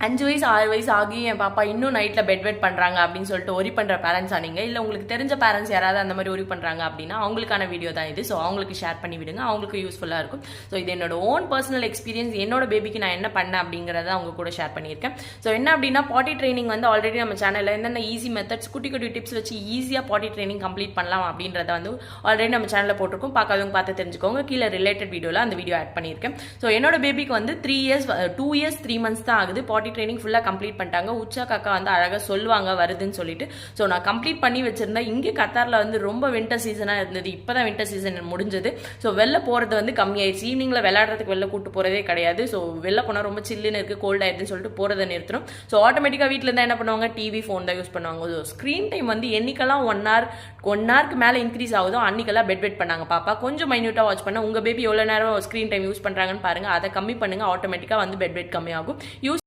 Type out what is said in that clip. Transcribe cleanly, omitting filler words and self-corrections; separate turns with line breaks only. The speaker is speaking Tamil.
5 வயசு 6 வயசு ஆகி என் பாப்பா இன்னும் நைட்டில் பெட் வெட் பண்ணுறாங்க அப்படின்னு சொல்லிட்டு ஒரி பண்ணுற பேரண்ட்ஸ் ஆனீங்க, இல்லை உங்களுக்கு தெரிஞ்ச பேரண்ட்ஸ் யாராவது அந்த மாதிரி ஒரி பண்ணுறாங்க அப்படின்னா அவங்களுக்கான வீடியோ தான் இது. ஸோ அவங்களுக்கு ஷேர் பண்ணி விடுங்க, அவங்களுக்கு யூஸ்ஃபுல்லாக இருக்கும். ஸோ இது என்னோட ஓன் பர்சனல் எக்ஸ்பீரியன்ஸ், என்னோட பேபிக்கு நான் என்ன பண்ணேன் அப்படிங்கிறத அவங்க கூட ஷேர் பண்ணியிருக்கேன். ஸோ என்ன அப்படின்னா பாட்டி ட்ரைனிங் வந்து ஆல்ரெடி நம்ம சேனலில் என்னென்ன ஈஸி மெத்தட்ஸ் குட்டி குட்டி டிப்ஸ் வச்சு ஈஸியாக பாட்டி ட்ரைனிங் கம்ப்ளீட் பண்ணலாம் அப்படின்றத வந்து ஆல்ரெடி நம்ம சேனலில் போட்டிருக்கோம். பார்க்காதவங்க பார்த்து தெரிஞ்சுக்கோங்க. கீழே ரிலேட்டட் வீடியோவில் அந்த வீடியோ ஆட் பண்ணியிருக்கேன். ஸோ என்னோட பேபிக்கு வந்து 2 இயர்ஸ் 3 months தான் ஆகுது. பாட்டி ட்ரைனிங் ஃபுல்லாக கம்ப்ளீட் பண்ணிட்டாங்க. உச்சா காக்கா வந்து அழகாக சொல்லுவாங்க வருதுன்னு சொல்லிட்டு. ஸோ நான் கம்ப்ளீட் பண்ணி வச்சிருந்தேன். இங்கே கத்தாரில் வந்து ரொம்ப வின்டர் சீசனாக இருந்தது. இப்போ தான் வின்டர் சீசன் முடிஞ்சது. ஸோ வெளில போகிறது வந்து கம்மியாயிடுச்சு. ஈவினிங்கில் விளையாடுறதுக்கு வெளில கூட்டு போகிறதே கிடையாது. ஸோ வெளில போனால் ரொம்ப சில்லுன்னு இருக்குது, கோல்ட் ஆயிடுதுன்னு சொல்லிட்டு போகிறத நிறுத்தணும். ஸோ ஆட்டோமேட்டிக்காக வீட்டில் இருந்தால் என்ன பண்ணுவாங்க, டிவி ஃபோன் தான் யூஸ் பண்ணுவாங்க. ஸோ ஸ்க்ரீன் டைம் வந்து என்னைக்கெல்லாம் 1 ஹவருக்கு மேலே இன்க்ரீஸ் ஆகுதோ அன்னைக்கெல்லாம் பெட் பண்ணாங்க பாப்பா. கொஞ்சம் மைன்யூட்டாக வாட்ச் பண்ண உங்கள் பேபி எவ்வளோ நேரம் ஸ்க்ரீன் டைம் யூஸ் பண்ணுறாங்கன்னு பாருங்கள். அதை கம்மி பண்ணுங்கள், ஆட்டோமேட்டிக்காக வந்து பெட் கம்மியாகும்.